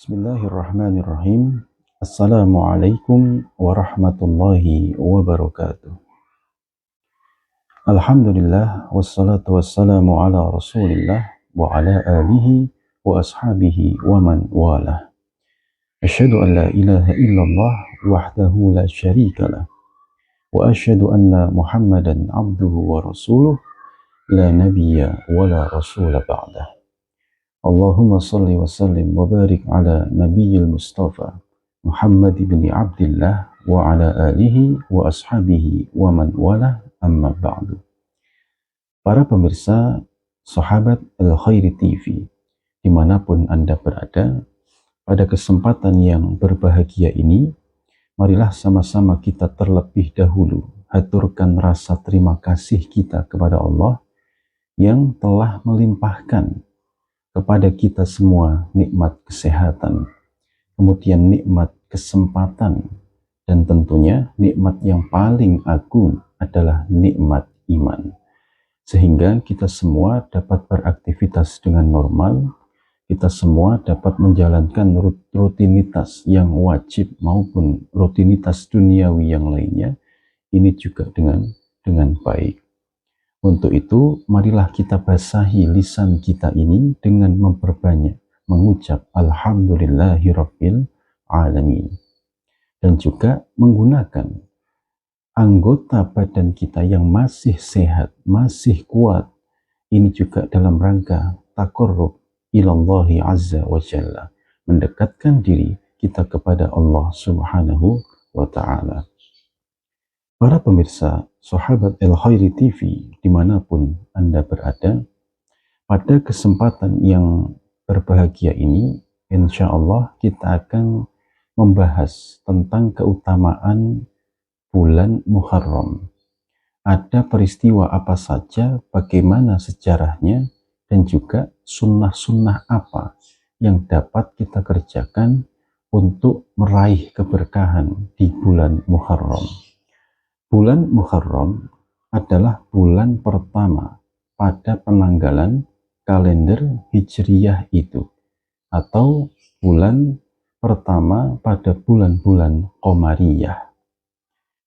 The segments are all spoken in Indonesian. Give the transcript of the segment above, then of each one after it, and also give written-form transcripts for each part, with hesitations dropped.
Bismillahirrahmanirrahim. Assalamualaikum warahmatullahi wabarakatuh. Alhamdulillah wassalatu wassalamu ala Rasulillah wa ala alihi wa ashabihi wa man walah. Asyhadu an la ilaha illallah wahdahu la syarika lah wa asyhadu anna Muhammadan abduhu wa rasuluh la nabiyya wa la rasula ba'dah. Allahumma salli wa sallim wa barik ala nabiyyil mustafa Muhammad ibn Abdillah wa ala alihi wa ashabihi wa man wala amma ba'du. Para pemirsa sahabat Al-Khairi TV dimanapun Anda berada, pada kesempatan yang berbahagia ini marilah sama-sama kita terlebih dahulu haturkan rasa terima kasih kita kepada Allah yang telah melimpahkan kepada kita semua nikmat kesehatan, kemudian nikmat kesempatan, dan tentunya nikmat yang paling agung adalah nikmat iman. Sehingga kita semua dapat beraktivitas dengan normal, kita semua dapat menjalankan rutinitas yang wajib maupun rutinitas duniawi yang lainnya, ini juga dengan baik. Untuk itu, marilah kita basahi lisan kita ini dengan memperbanyak mengucap Alhamdulillahirabbil alamin, dan juga menggunakan anggota badan kita yang masih sehat, masih kuat, ini juga dalam rangka taqarrub ilallahi azza wa jalla, mendekatkan diri kita kepada Allah subhanahu wa ta'ala. Para pemirsa sahabat Al-Khairi TV dimanapun Anda berada, pada kesempatan yang berbahagia ini insya Allah kita akan membahas tentang keutamaan bulan Muharram. Ada peristiwa apa saja, bagaimana sejarahnya, dan juga sunnah-sunnah apa yang dapat kita kerjakan untuk meraih keberkahan di bulan Muharram. Bulan Muharram adalah bulan pertama pada penanggalan kalender Hijriyah itu, atau bulan pertama pada bulan-bulan Qamariyah.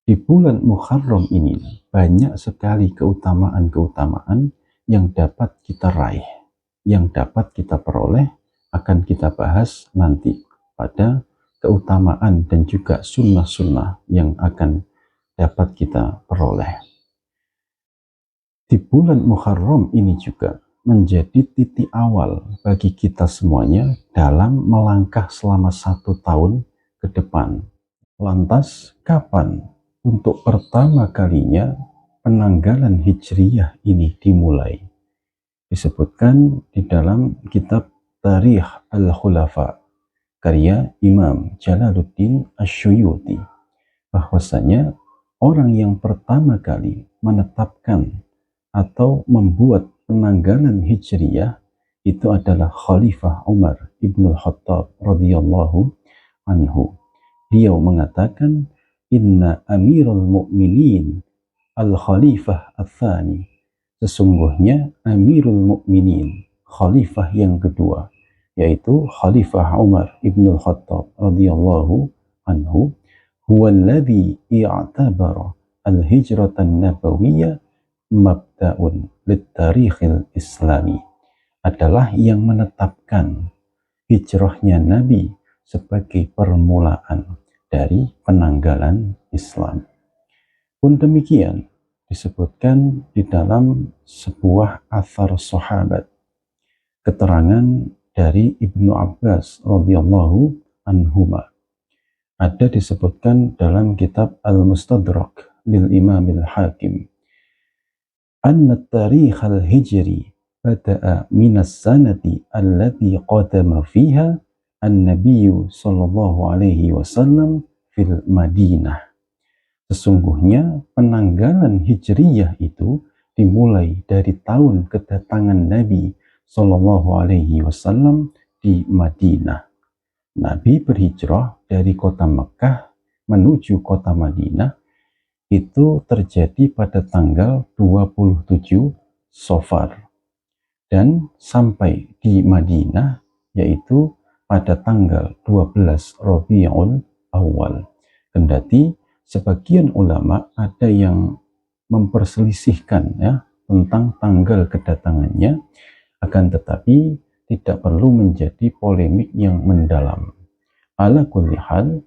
Di bulan Muharram ini banyak sekali keutamaan-keutamaan yang dapat kita raih, yang dapat kita peroleh, akan kita bahas nanti pada keutamaan dan juga sunnah-sunnah yang akan dapat kita peroleh. Di bulan Muharram ini juga menjadi titik awal bagi kita semuanya dalam melangkah selama 1 tahun ke depan. Lantas kapan untuk pertama kalinya penanggalan Hijriyah ini dimulai? Disebutkan di dalam kitab Tarikh Al-Khulafa karya Imam Jalaluddin Asy-Syuyuti, bahwasanya orang yang pertama kali menetapkan atau membuat penanggalan Hijriyah itu adalah Khalifah Umar ibn Khattab radhiyallahu anhu. Dia mengatakan, Inna amirul mu'minin al-khalifah al-thani. Sesungguhnya amirul mu'minin, khalifah yang kedua, yaitu Khalifah Umar ibn Khattab radhiyallahu anhu, huwallazi i'tabara al-hijratan nabawiyyah mabda'un lit-tarikhil islami, adalah yang menetapkan hijrahnya Nabi sebagai permulaan dari penanggalan Islam. Pun demikian disebutkan di dalam sebuah athar sahabat, keterangan dari Ibnu Abbas radhiyallahu anhuma, ada disebutkan dalam kitab Al-Mustadrak lil Imam Al-Hakim, anna tarikh al-hijri bada'a minas sanati allati qadama fiha an-nabiyyu sallallahu alaihi wasallam fil Madinah. Sesungguhnya penanggalan Hijriyah itu dimulai dari tahun kedatangan Nabi sallallahu alaihi wasallam di Madinah. Nabi berhijrah dari kota Mekah menuju kota Madinah itu terjadi pada tanggal 27 Safar, dan sampai di Madinah yaitu pada tanggal 12 Rabiul Awal. Kendati sebagian ulama ada yang memperselisihkan ya tentang tanggal kedatangannya, akan tetapi tidak perlu menjadi polemik yang mendalam. Ala kulli hal,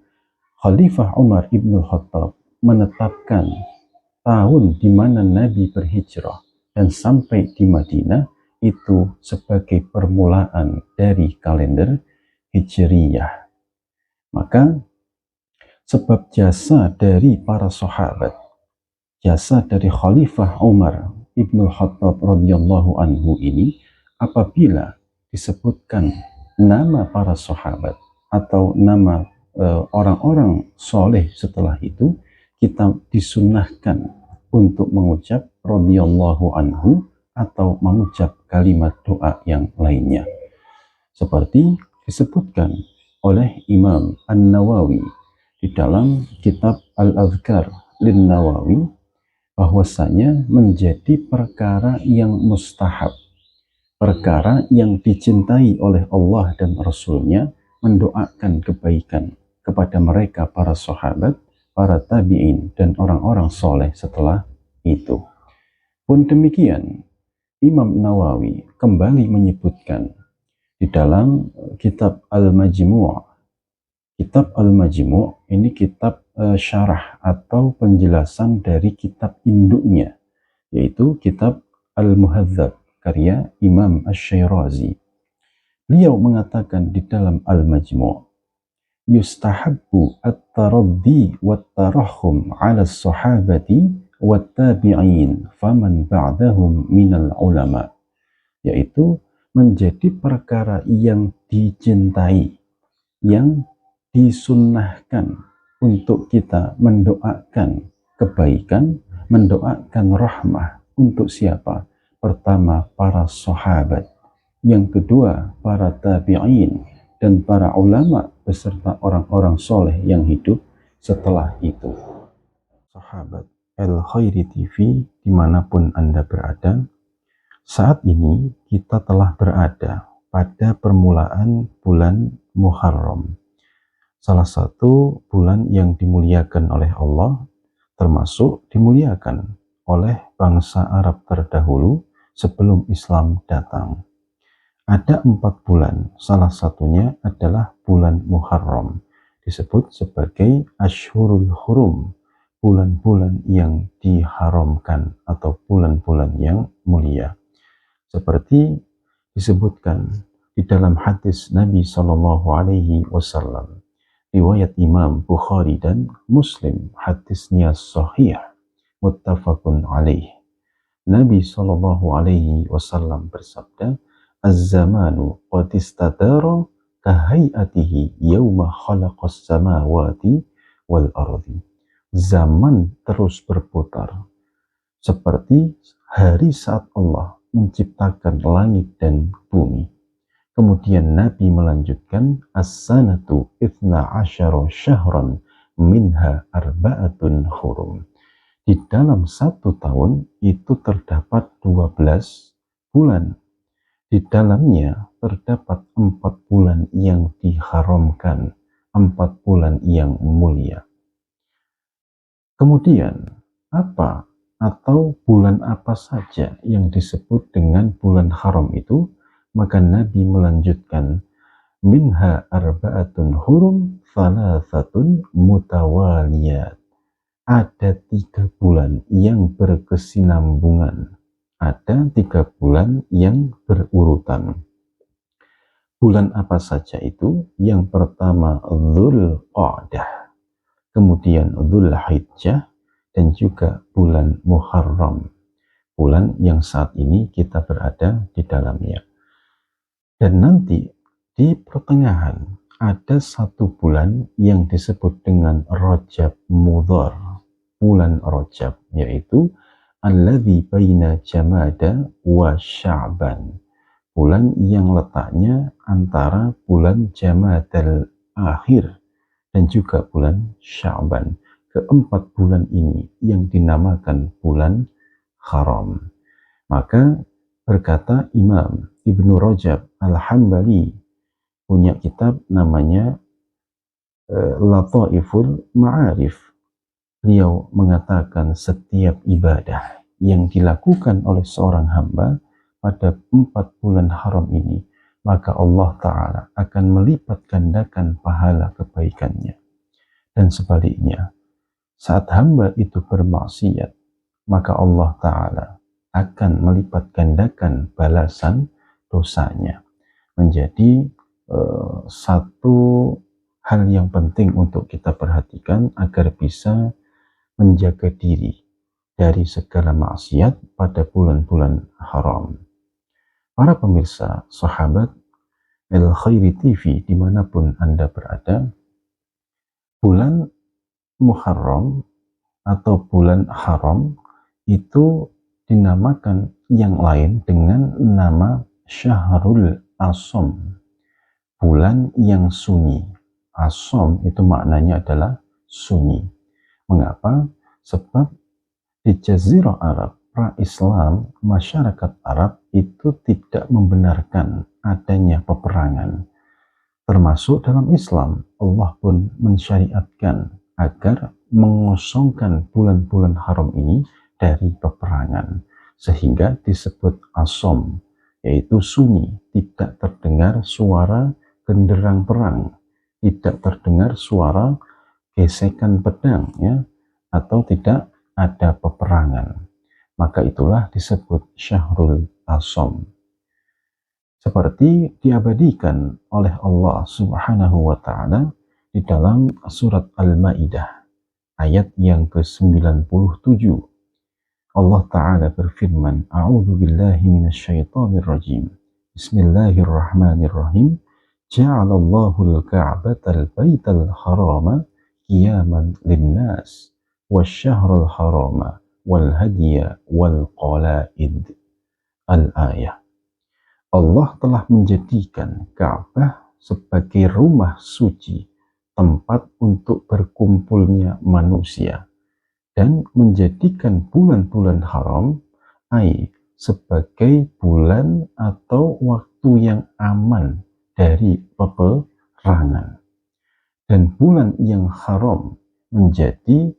Khalifah Umar ibn Khattab menetapkan tahun di mana Nabi berhijrah dan sampai di Madinah itu sebagai permulaan dari kalender Hijriyah. Maka sebab jasa dari para sahabat, jasa dari Khalifah Umar ibn Khattab radhiyallahu anhu ini, apabila disebutkan nama para sahabat atau nama orang-orang soleh setelah itu, kita disunahkan untuk mengucap radhiyallahu anhu atau mengucap kalimat doa yang lainnya. Seperti disebutkan oleh Imam An-Nawawi di dalam kitab Al-Adhkar lin-Nawawi, bahwasanya menjadi perkara yang mustahab, perkara yang dicintai oleh Allah dan Rasulnya, mendoakan kebaikan kepada mereka para sahabat, para tabi'in, dan orang-orang soleh setelah itu. Pun demikian, Imam Nawawi kembali menyebutkan di dalam kitab Al-Majmu'. Kitab Al-Majmu' ini kitab syarah atau penjelasan dari kitab induknya, yaitu kitab Al-Muhadzab karya Imam Asy-Syirazi. Beliau mengatakan di dalam Al-Majmu', yustahabbu at-taraddi wat-tarahhum 'ala as-sahabati wat-tabi'in faman ba'dahum minal ulama, yaitu menjadi perkara yang dicintai, yang disunnahkan untuk kita mendoakan kebaikan, mendoakan rahmah untuk siapa? Pertama, para sahabat. Yang kedua, para tabi'in dan para ulama beserta orang-orang soleh yang hidup setelah itu. Sahabat Al-Khairi TV dimanapun Anda berada, saat ini kita telah berada pada permulaan bulan Muharram, salah satu bulan yang dimuliakan oleh Allah, termasuk dimuliakan oleh bangsa Arab terdahulu sebelum Islam datang. Ada 4 bulan, salah satunya adalah bulan Muharram, disebut sebagai Ashhurul Hurum, bulan-bulan yang diharamkan atau bulan-bulan yang mulia. Seperti disebutkan di dalam hadis Nabi Shallallahu Alaihi Wasallam, riwayat Imam Bukhari dan Muslim, hadisnya sahih, muttafaqun alaih. Nabi Shallallahu Alaihi Wasallam bersabda, az-zamanu qad istadara kahayatihi yawma khalaqas samawati wal ardi. Zaman terus berputar seperti hari saat Allah menciptakan langit dan bumi. Kemudian Nabi melanjutkan, as-sanatu ithna asyara syahran minha arba'atun hurum. Di dalam 1 tahun itu terdapat 12 bulan. Di dalamnya terdapat 4 bulan yang diharamkan, 4 bulan yang mulia. Kemudian apa atau bulan apa saja yang disebut dengan bulan haram itu? Maka Nabi melanjutkan, minha arba'atun hurum thalathatun mutawaliyat. Ada 3 bulan yang berkesinambungan, ada 3 bulan yang berurutan. Bulan apa saja itu? Yang pertama Dzulqa'dah, kemudian Dzulhijjah, dan juga bulan Muharram, bulan yang saat ini kita berada di dalamnya. Dan nanti di pertengahan ada 1 bulan yang disebut dengan Rajab Mudhar, bulan Rajab, yaitu alladzi baina Jamada wa Sya'ban, bulan yang letaknya antara bulan Jamadal Akhir dan juga bulan Sya'ban. Keempat bulan ini yang dinamakan bulan haram. Maka berkata Imam Ibnu Rajab Al-Hambali punya kitab namanya Lataiful Ma'arif. Beliau mengatakan setiap ibadah yang dilakukan oleh seorang hamba pada 4 bulan haram ini, maka Allah Ta'ala akan melipat gandakan pahala kebaikannya. Dan sebaliknya, saat hamba itu bermaksiat, maka Allah Ta'ala akan melipat gandakan balasan dosanya. Menjadi satu hal yang penting untuk kita perhatikan agar bisa menjaga diri dari segala maksiat pada bulan-bulan haram. Para pemirsa, sahabat El Khairi TV dimanapun Anda berada, bulan Muharram atau bulan haram itu dinamakan yang lain dengan nama Syahrul Asom, bulan yang sunyi. Asom itu maknanya adalah sunyi. Mengapa? Sebab di Jazirah Arab pra-Islam, masyarakat Arab itu tidak membenarkan adanya peperangan. Termasuk dalam Islam, Allah pun mensyariatkan agar mengosongkan bulan-bulan haram ini dari peperangan. Sehingga disebut asom, yaitu sunyi, tidak terdengar suara genderang perang, tidak terdengar suara gesekan pedang, ya, atau tidak ada peperangan. Maka itulah disebut Syahrul Asom. Seperti diabadikan oleh Allah Subhanahu wa Ta'ala di dalam surat Al-Maidah ayat yang ke-97. Allah Ta'ala berfirman, A'udzu billahi minasyaitonir rajim. Bismillahirrahmanirrahim. Ja'alallahu al-Ka'batal baital harama qiyaman linnas wasyahrul harama wal hadiya wal qalaid. Al-ayah. Allah telah menjadikan Ka'bah sebagai rumah suci, tempat untuk berkumpulnya manusia, dan menjadikan bulan-bulan haram sebagai bulan atau waktu yang aman dari peperangan. Dan bulan yang haram menjadi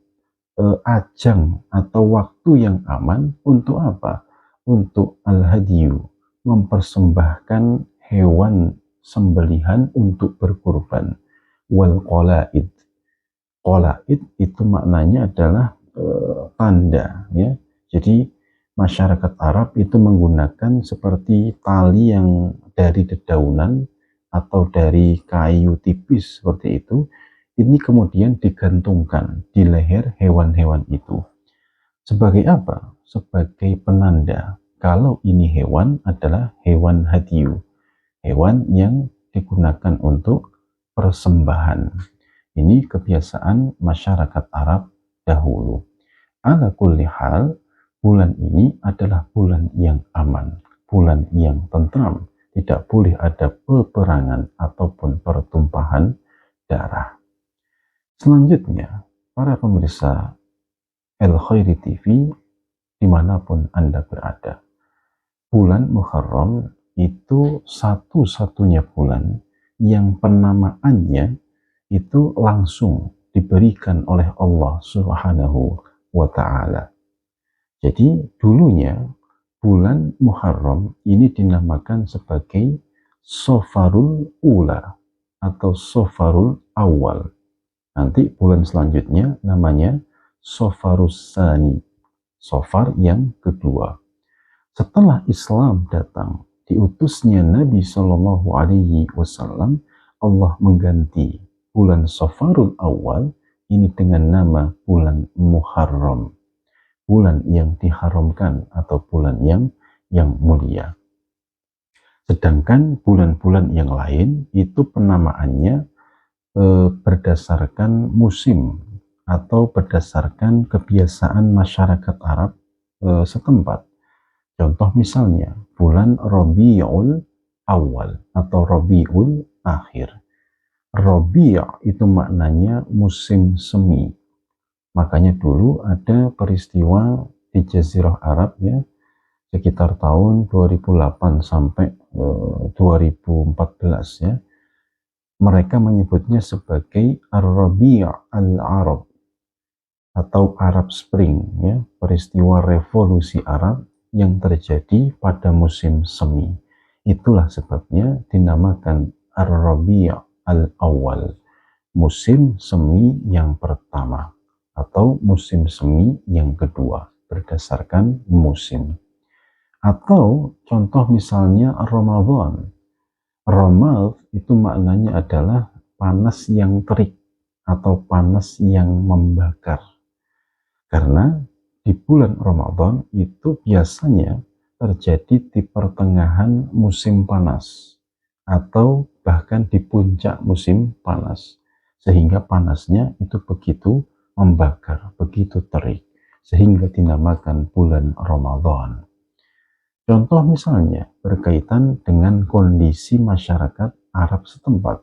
ajang atau waktu yang aman untuk apa? Untuk al-hadiyu, mempersembahkan hewan sembelihan untuk berkurban. Wal qalaid. Qalaid itu maknanya adalah tanda, ya. Jadi masyarakat Arab itu menggunakan seperti tali yang dari dedaunan atau dari kayu tipis seperti itu. Ini kemudian digantungkan di leher hewan-hewan itu. Sebagai apa? Sebagai penanda kalau ini hewan adalah hewan hadiyu, hewan yang digunakan untuk persembahan. Ini kebiasaan masyarakat Arab dahulu. Ala kulli hal, bulan ini adalah bulan yang aman, bulan yang tentram. Tidak boleh ada peperangan ataupun pertumpahan darah. Selanjutnya, para pemirsa El Khairi TV dimanapun Anda berada, bulan Muharram itu satu-satunya bulan yang penamaannya itu langsung diberikan oleh Allah Subhanahu wa Ta'ala. Jadi dulunya bulan Muharram ini dinamakan sebagai Sofarul Ula atau Sofarul Awal. Nanti bulan selanjutnya namanya Sofarus Sani, Sofar yang kedua. Setelah Islam datang, diutusnya Nabi Shallallahu Alaihi Wasallam, Allah mengganti bulan Safarul Awal ini dengan nama bulan Muharram, bulan yang diharamkan atau bulan yang mulia. Sedangkan bulan-bulan yang lain itu penamaannya berdasarkan musim atau berdasarkan kebiasaan masyarakat Arab setempat. Contoh misalnya bulan Rabiul Awal atau Rabiul Akhir. Rabi' itu maknanya musim semi. Makanya dulu ada peristiwa di Jazirah Arab, ya, sekitar tahun 2008 sampai 2014, ya. Mereka menyebutnya sebagai Ar-Rabi' al-Arab atau Arab Spring, ya, peristiwa revolusi Arab yang terjadi pada musim semi. Itulah sebabnya dinamakan Ar-Rabi' al-Awwal, musim semi yang pertama atau musim semi yang kedua berdasarkan musim. Atau contoh misalnya Ramadan. Ramad itu maknanya adalah panas yang terik atau panas yang membakar. Karena di bulan Ramadan itu biasanya terjadi di pertengahan musim panas atau bahkan di puncak musim panas. Sehingga panasnya itu begitu membakar, begitu terik. Sehingga dinamakan bulan Ramadan. Contoh misalnya berkaitan dengan kondisi masyarakat Arab setempat.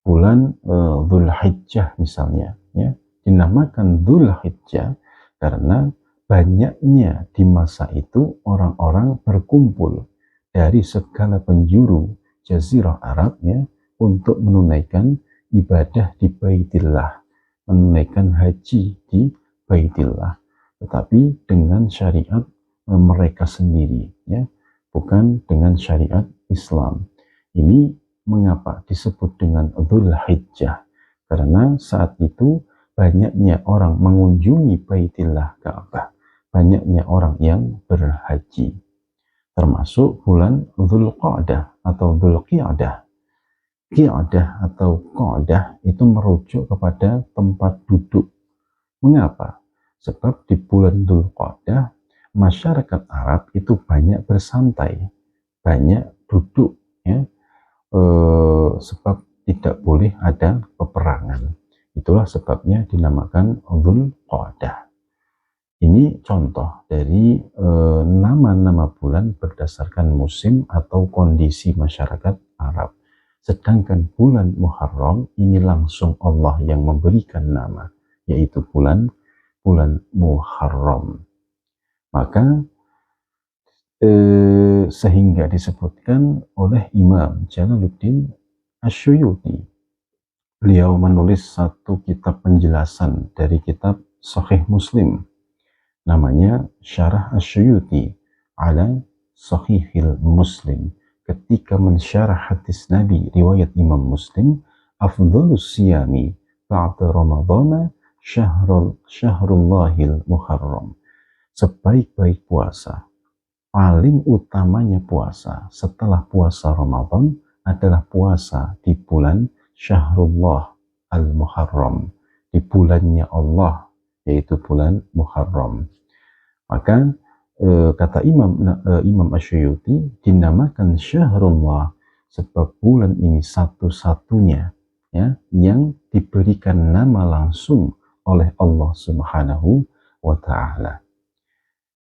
Bulan Dzulhijjah misalnya, ya, dinamakan Dzulhijjah karena banyaknya di masa itu orang-orang berkumpul dari segala penjuru Jazirah Arab, ya, untuk menunaikan ibadah di Baitillah, menunaikan haji di Baitillah, tetapi dengan syariat mereka sendiri, ya, bukan dengan syariat Islam. Ini mengapa disebut dengan Dzulhijjah? Karena saat itu banyaknya orang mengunjungi Baitillah Ka'bah, banyaknya orang yang berhaji, termasuk bulan Dzulqa'dah atau Dzulqi'dah. Qi'dah atau Qa'dah itu merujuk kepada tempat duduk. Mengapa? Sebab di bulan Dzulqa'dah masyarakat Arab itu banyak bersantai, banyak duduk, ya, sebab tidak boleh ada peperangan. Itulah sebabnya dinamakan Dzulqa'dah. Ini contoh dari nama-nama bulan berdasarkan musim atau kondisi masyarakat Arab. Sedangkan bulan Muharram ini langsung Allah yang memberikan nama, yaitu bulan Muharram. Maka sehingga disebutkan oleh Imam Jalaluddin Asyuyuti. Beliau menulis satu kitab penjelasan dari kitab Sahih Muslim. Namanya Syarah Asyuyuti ala Sahihil Muslim. Ketika mensyarah hadis Nabi riwayat Imam Muslim, afdhalus siyami ba'da Ramadhana syahrullahil Muharram. Sebaik-baik puasa, paling utamanya puasa setelah puasa Ramadan adalah puasa di bulan Syahrullah al-Muharram, di bulannya Allah, yaitu bulan Muharram. Maka kata Imam Asyuyuti, dinamakan Syahrullah sebab bulan ini satu-satunya, ya, yang diberikan nama langsung oleh Allah Subhanahu wa Ta'ala.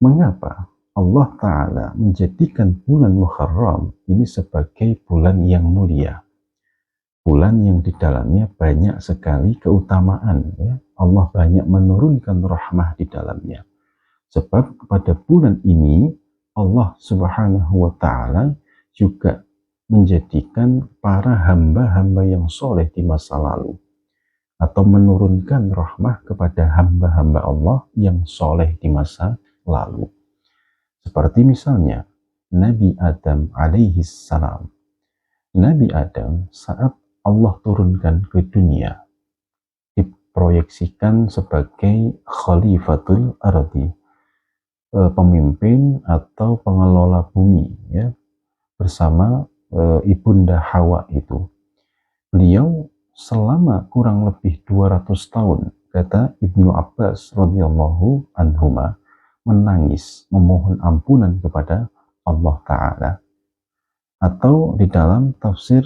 Mengapa Allah Ta'ala menjadikan bulan Muharram ini sebagai bulan yang mulia, bulan yang di dalamnya banyak sekali keutamaan, ya. Allah banyak menurunkan rahmah di dalamnya. Sebab pada bulan ini Allah Subhanahu wa Ta'ala juga menjadikan para hamba-hamba yang soleh di masa lalu, atau menurunkan rahmah kepada hamba-hamba Allah yang soleh di masa lalu. Seperti misalnya Nabi Adam alaihi salam. Nabi Adam saat Allah turunkan ke dunia diproyeksikan sebagai khalifatul ardi, pemimpin atau pengelola bumi, ya, bersama ibunda Hawa itu. Beliau selama kurang lebih 200 tahun, kata Ibnu Abbas radhiyallahu anhuma, menangis memohon ampunan kepada Allah Ta'ala. Atau di dalam tafsir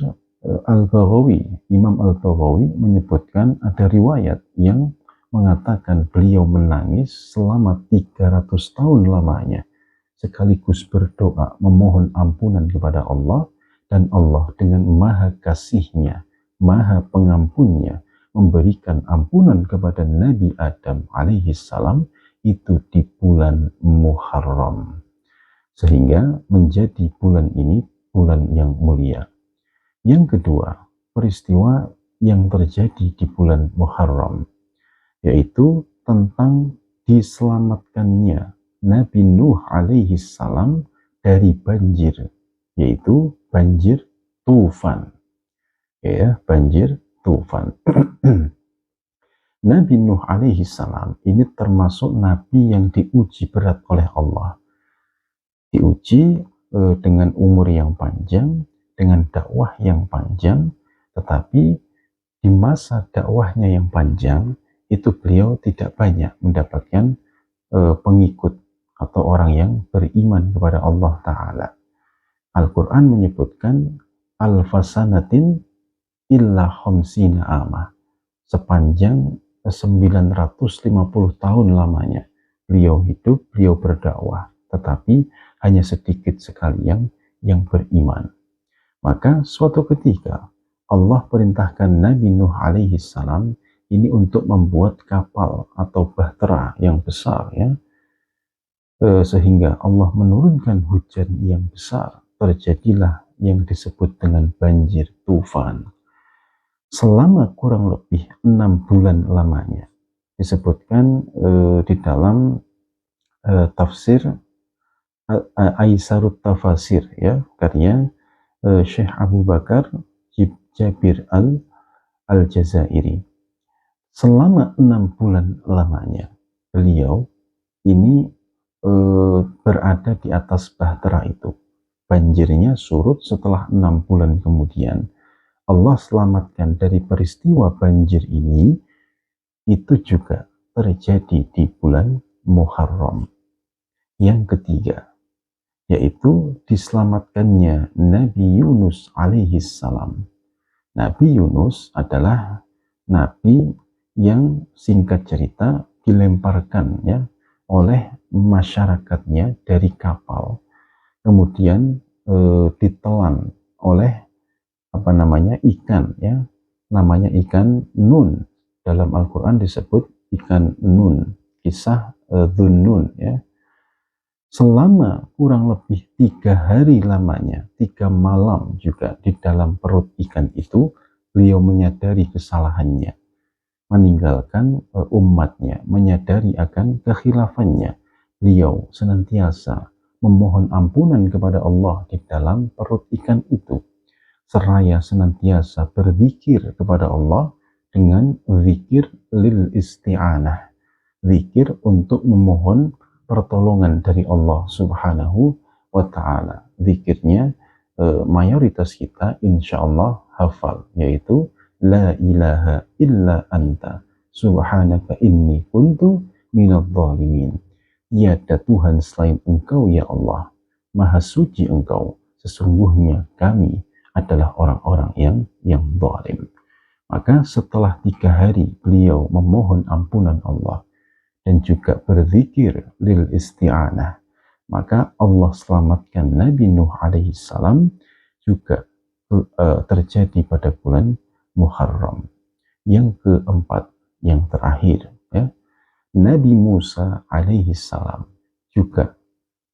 Al-Baghawi, Imam Al-Baghawi menyebutkan ada riwayat yang mengatakan beliau menangis selama 300 tahun lamanya, sekaligus berdoa memohon ampunan kepada Allah, dan Allah dengan maha kasihnya, maha pengampunnya, memberikan ampunan kepada Nabi Adam alaihi salam itu di bulan Muharram, sehingga menjadi bulan ini bulan yang mulia. Yang kedua, peristiwa yang terjadi di bulan Muharram, yaitu tentang diselamatkannya Nabi Nuh alaihi salam dari banjir, yaitu banjir tufan. Ya, banjir tufan. Nabi Nuh alaihi salam ini termasuk nabi yang diuji berat oleh Allah. Diuji dengan umur yang panjang, dengan dakwah yang panjang, tetapi di masa dakwahnya yang panjang itu beliau tidak banyak mendapatkan pengikut atau orang yang beriman kepada Allah Ta'ala. Al-Quran menyebutkan al-fasanatin illa khamsina amah, sepanjang 950 tahun lamanya beliau hidup, beliau berdakwah, tetapi hanya sedikit sekali yang beriman. Maka suatu ketika Allah perintahkan Nabi Nuh alaihi salam ini untuk membuat kapal atau bahtera yang besar, ya, sehingga Allah menurunkan hujan yang besar, terjadilah yang disebut dengan banjir tufan. Selama kurang lebih 6 bulan lamanya, disebutkan di dalam tafsir Aisarut Tafasir, ya, karya Syekh Abu Bakar Jabir Al-Jazairi. Selama 6 bulan lamanya beliau ini berada di atas bahtera itu. Banjirnya surut setelah 6 bulan kemudian. Allah selamatkan dari peristiwa banjir ini. Itu juga terjadi di bulan Muharram. Yang ketiga, yaitu diselamatkannya Nabi Yunus alaihi salam. Nabi Yunus adalah nabi yang singkat cerita dilemparkan, ya, oleh masyarakatnya dari kapal, kemudian ditelan oleh ikan, ya, namanya ikan nun. Dalam Al-Quran disebut ikan nun, kisah Dhunnun, ya. Selama kurang lebih 3 hari lamanya, 3 malam juga di dalam perut ikan itu, beliau menyadari kesalahannya, meninggalkan umatnya, menyadari akan kekhilafannya. Beliau senantiasa memohon ampunan kepada Allah di dalam perut ikan itu, seraya senantiasa berzikir kepada Allah dengan zikir lil isti'anah, zikir untuk memohon pertolongan dari Allah Subhanahu wa Ta'ala. Zikirnya mayoritas kita insya Allah hafal, yaitu la ilaha illa anta subhanaka inni kuntu minadh dhalimin. Tiada Tuhan selain Engkau, ya Allah, maha suci Engkau, sesungguhnya kami adalah orang-orang yang zalim. Maka setelah 3 hari beliau memohon ampunan Allah dan juga berzikir lil isti'anah, maka Allah selamatkan Nabi Nuh alaihi salam juga terjadi pada bulan Muharram. Yang keempat, yang terakhir, ya, Nabi Musa alaihi salam juga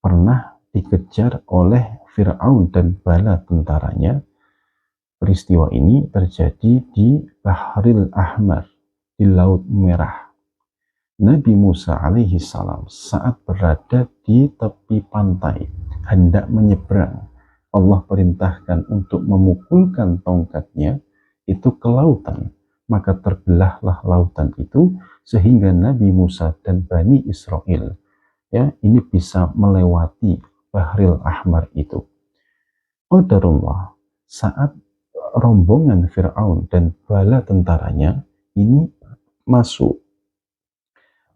pernah dikejar oleh Fir'aun dan bala tentaranya. Peristiwa ini terjadi di Bahril Ahmar, di Laut Merah. Nabi Musa alaihi salam saat berada di tepi pantai, hendak menyeberang, Allah perintahkan untuk memukulkan tongkatnya itu ke lautan. Maka terbelahlah lautan itu sehingga Nabi Musa dan Bani Israel, ya, ini bisa melewati Bahril Ahmar itu. Qadarullah, saat rombongan Fir'aun dan bala tentaranya ini masuk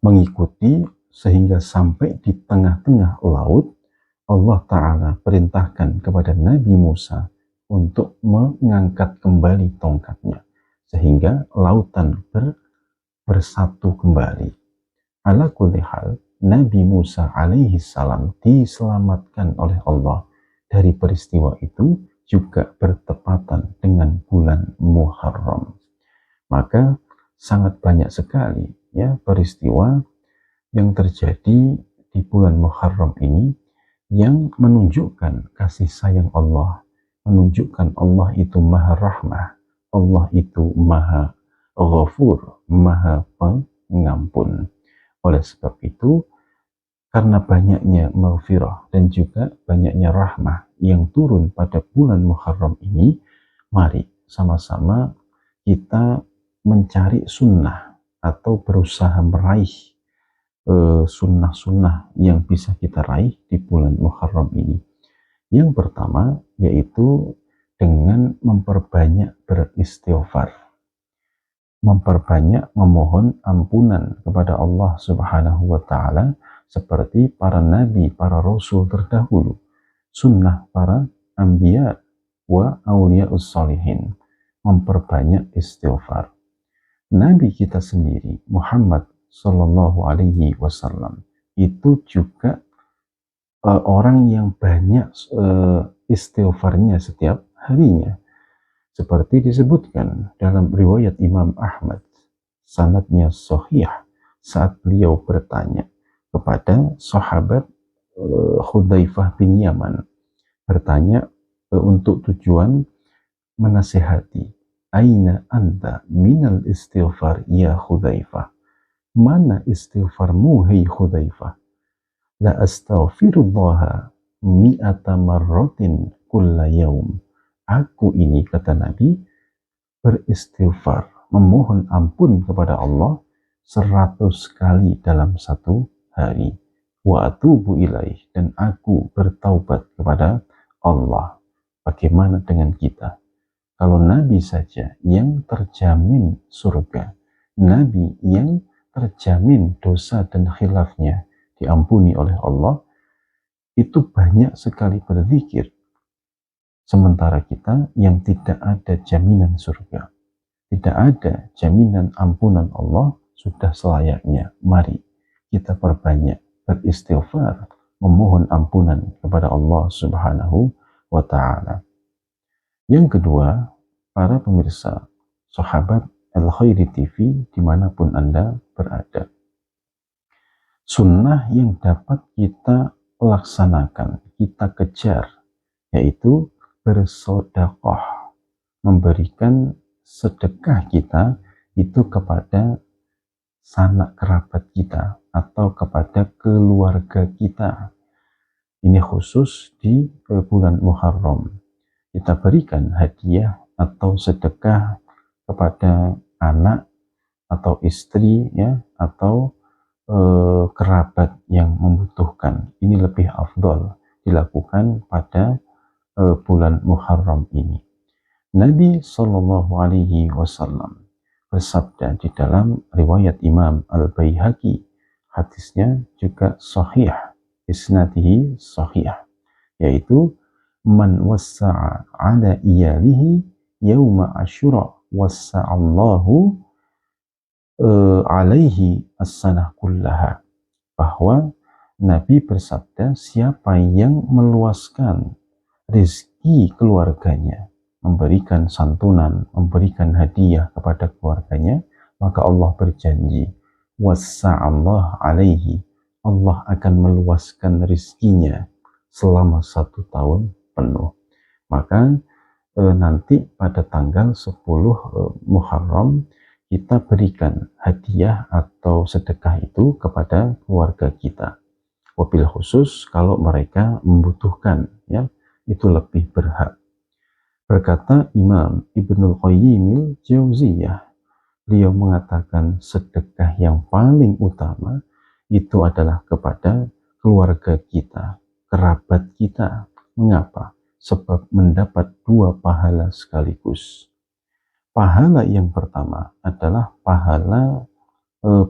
mengikuti sehingga sampai di tengah-tengah laut, Allah Ta'ala perintahkan kepada Nabi Musa untuk mengangkat kembali tongkatnya sehingga lautan bersatu kembali. Ala kulli hal, Nabi Musa alaihi salam diselamatkan oleh Allah dari peristiwa itu juga bertepatan dengan bulan Muharram. Maka sangat banyak sekali, ya, peristiwa yang terjadi di bulan Muharram ini yang menunjukkan kasih sayang Allah, menunjukkan Allah itu maha rahmah, Allah itu Maha Ghafur, Maha Pengampun. Oleh sebab itu, karena banyaknya maghfirah dan juga banyaknya rahmah yang turun pada bulan Muharram ini, mari sama-sama kita mencari sunnah atau berusaha meraih sunnah-sunnah yang bisa kita raih di bulan Muharram ini. Yang pertama yaitu dengan memperbanyak beristighfar, memperbanyak memohon ampunan kepada Allah Subhanahu wa Ta'ala, seperti para nabi, para rasul terdahulu, sunnah para anbiya wa awliya'us salihin, memperbanyak istighfar. Nabi kita sendiri Muhammad Sallallahu Alaihi Wasallam itu juga orang yang banyak istighfarnya setiap harinya, seperti disebutkan dalam riwayat Imam Ahmad, sanadnya sahih, saat beliau bertanya kepada sahabat Hudzaifah bin Yaman, bertanya untuk tujuan menasihati, aina anta minal istighfar ya Hudzaifah, mana istighfarmu hai Hudzaifah? La astaghfirullah mi'ata marratin kulla yaum. Aku ini, kata Nabi, beristighfar, memohon ampun kepada Allah 100 kali dalam satu hari. Wa atubu ilaih, dan aku bertaubat kepada Allah. Bagaimana dengan kita? Kalau Nabi saja yang terjamin surga, Nabi yang terjamin dosa dan khilafnya diampuni oleh Allah, itu banyak sekali berzikir. Sementara kita yang tidak ada jaminan surga, tidak ada jaminan ampunan Allah, sudah selayaknya mari kita perbanyak beristighfar, memohon ampunan kepada Allah Subhanahu wa Ta'ala. Yang kedua, para pemirsa sahabat Al-Khairi TV dimanapun Anda berada, sunnah yang dapat kita laksanakan, kita kejar, yaitu bersedekah, memberikan sedekah kita itu kepada sanak kerabat kita atau kepada keluarga kita. Ini khusus di bulan Muharram. Kita berikan hadiah atau sedekah kepada anak atau istri, ya, atau kerabat yang membutuhkan. Ini lebih afdol dilakukan pada bulan Muharram ini. Nabi Shallallahu Alaihi Wasallam bersabda di dalam riwayat Imam Al-Baihaqi, hadisnya juga sahih, isnadihi sahih, yaitu man wassa'a ala iyalihi yawma asyura wassa'allahu alaihi as-sanah kullaha, bahwa Nabi bersabda, siapa yang meluaskan rezeki keluarganya, memberikan santunan, memberikan hadiah kepada keluarganya, maka Allah berjanji, wassa'allah alaihi, Allah akan meluaskan rezekinya selama 1 tahun penuh. Maka nanti pada tanggal 10 Muharram kita berikan hadiah atau sedekah itu kepada keluarga kita. Wabil khusus kalau mereka membutuhkan, ya, itu lebih berhak. Berkata Imam Ibnul Qayyim Jauziyah, beliau mengatakan sedekah yang paling utama itu adalah kepada keluarga kita, kerabat kita. Mengapa? Sebab mendapat 2 pahala sekaligus. Pahala yang pertama adalah pahala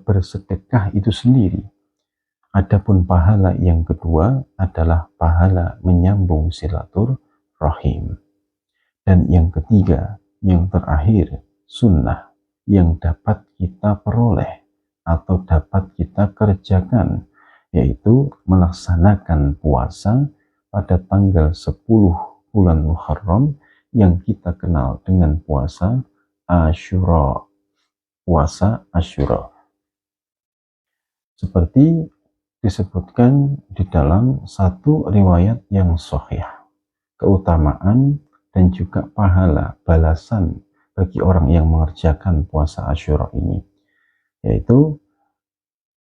bersedekah itu sendiri. Adapun pahala yang kedua adalah pahala menyambung silaturahim. Dan yang ketiga, yang terakhir, sunnah yang dapat kita peroleh atau dapat kita kerjakan, yaitu melaksanakan puasa pada tanggal 10 bulan Muharram yang kita kenal dengan puasa Asyura, puasa Asyura. Seperti disebutkan di dalam satu riwayat yang sahih, keutamaan dan juga pahala balasan bagi orang yang mengerjakan puasa Asyura ini, yaitu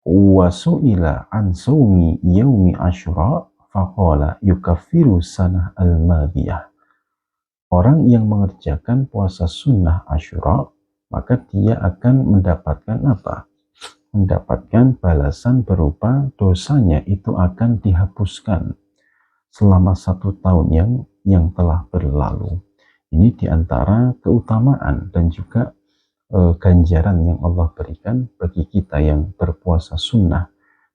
wasu'ila an sawmi yaumi Asyura faqala yukaffiru sanah al-madiyah. Orang yang mengerjakan puasa sunnah Asyura, maka dia akan mendapatkan apa? Mendapatkan balasan berupa dosanya itu akan dihapuskan selama 1 tahun yang telah berlalu. Ini diantara keutamaan dan juga ganjaran yang Allah berikan bagi kita yang berpuasa sunnah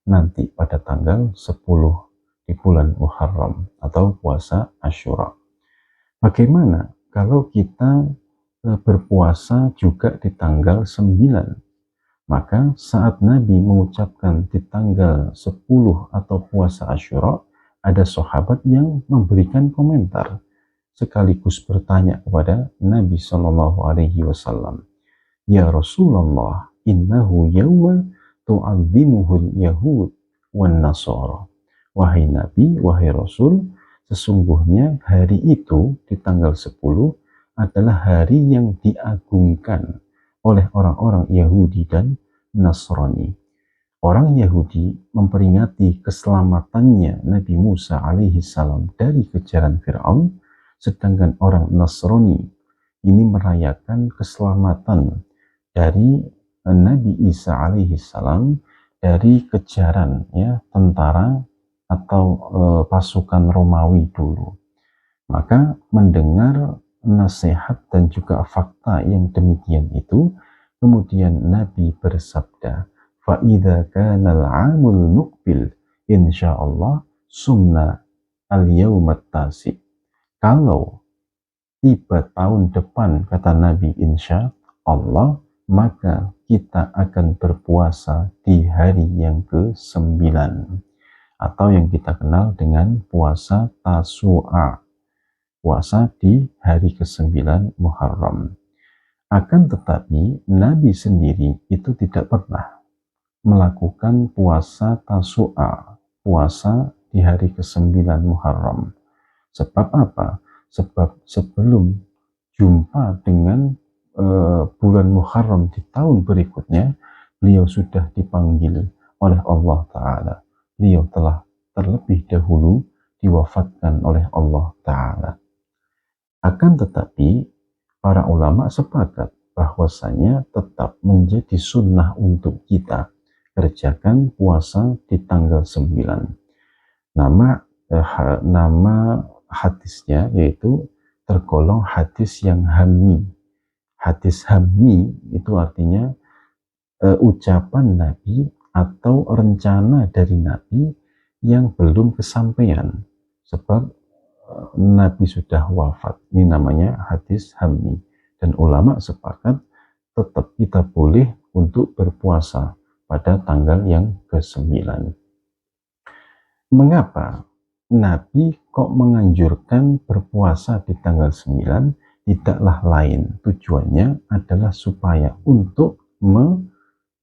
nanti pada tanggal 10 di bulan Muharram atau puasa Asyura. Bagaimana kalau kita berpuasa juga di tanggal 9? Maka saat Nabi mengucapkan di tanggal 10 atau puasa Asyura, ada sahabat yang memberikan komentar sekaligus bertanya kepada Nabi Shallallahu Alaihi Wasallam, ya Rasulullah, innahu yawma tu'adzimuhul yahud wan nasara. Wahai Nabi, wahai Rasul, sesungguhnya hari itu di tanggal 10 adalah hari yang diagungkan oleh orang-orang Yahudi dan Nasrani. Orang Yahudi memperingati keselamatannya Nabi Musa alaihi salam dari kejaran Fir'aun, sedangkan orang Nasrani ini merayakan keselamatan dari Nabi Isa alaihi salam dari kejaran tentara atau pasukan Romawi dulu. Maka mendengar nasihat dan juga fakta yang demikian itu, kemudian Nabi bersabda, فَإِذَا كَانَ الْعَامُ الْمُقْبِلِ insyaallah sumna al-yawm at-tasi. Kalau tiba tahun depan, kata Nabi, insya Allah, maka kita akan berpuasa di hari yang ke-9 atau yang kita kenal dengan puasa Tasu'a, puasa di hari ke-9 Muharram. Akan tetapi Nabi sendiri itu tidak pernah melakukan puasa Tasu'a, puasa di hari ke-9 Muharram. Sebab apa? Sebab sebelum jumpa dengan bulan Muharram di tahun berikutnya, beliau sudah dipanggil oleh Allah Ta'ala. Beliau telah terlebih dahulu diwafatkan oleh Allah Ta'ala. Akan tetapi para ulama sepakat bahwasanya tetap menjadi sunnah untuk kita kerjakan puasa di tanggal 9. Nama hadisnya yaitu tergolong hadis yang hammi. Hadis hammi itu artinya ucapan Nabi atau rencana dari Nabi yang belum kesampaian sebab Nabi sudah wafat. Ini namanya hadis hammi, dan ulama sepakat tetap kita boleh untuk berpuasa pada tanggal yang ke-9. Mengapa Nabi kok menganjurkan berpuasa di tanggal 9? Tidaklah lain, tujuannya adalah supaya untuk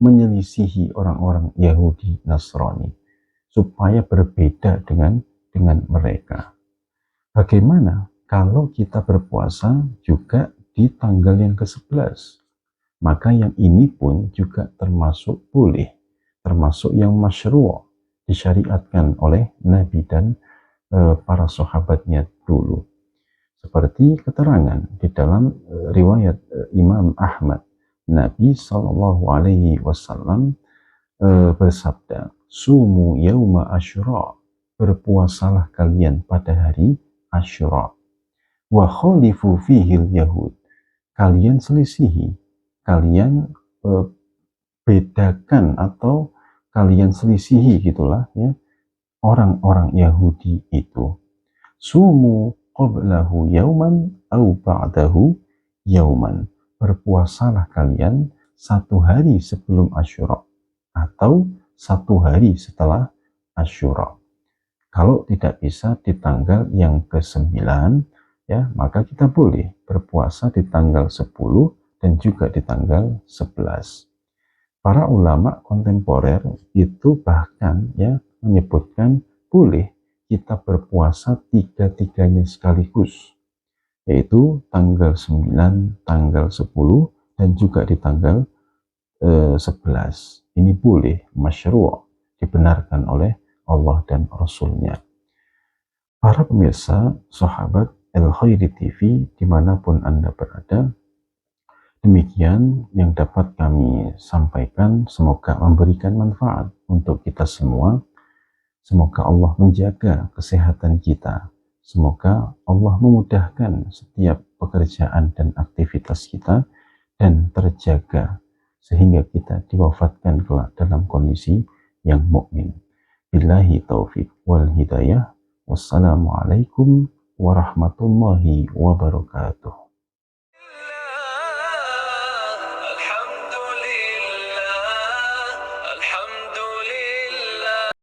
menyelisihi orang-orang Yahudi Nasrani, supaya berbeda dengan mereka. Bagaimana kalau kita berpuasa juga di tanggal yang ke-11? Maka yang ini pun juga termasuk boleh, termasuk yang masyru', disyariatkan oleh Nabi dan para sahabatnya dulu. Seperti keterangan di dalam riwayat Imam Ahmad, Nabi Shallallahu Alaihi Wasallam bersabda, sumu yauma Asyura, berpuasalah kalian pada hari Asyura, wa khalifu fihil yahud, kalian selisihi, kalian bedakan atau kalian selisihi gitulah ya orang-orang Yahudi itu. Sumu qablahu yauman au ba'dahu yauman, berpuasalah kalian 1 hari sebelum Asyura atau 1 hari setelah Asyura. Kalau tidak bisa di tanggal yang ke-9 ya, maka kita boleh berpuasa di tanggal 10 dan juga di tanggal 11. Para ulama kontemporer itu bahkan ya menyebutkan boleh kita berpuasa 3-3-nya sekaligus. yaitu tanggal 9, tanggal 10, dan juga di tanggal 11. Ini boleh, masyru', dibenarkan oleh Allah dan Rasulnya. Para pemirsa, sahabat Al-Khairi TV, dimanapun Anda berada, demikian yang dapat kami sampaikan. Semoga memberikan manfaat untuk kita semua. Semoga Allah menjaga kesehatan kita. Semoga Allah memudahkan setiap pekerjaan dan aktivitas kita dan terjaga sehingga kita diwafatkan kelak dalam kondisi yang mukmin. Billahi taufik wal hidayah. Wassalamualaikum warahmatullahi wabarakatuh.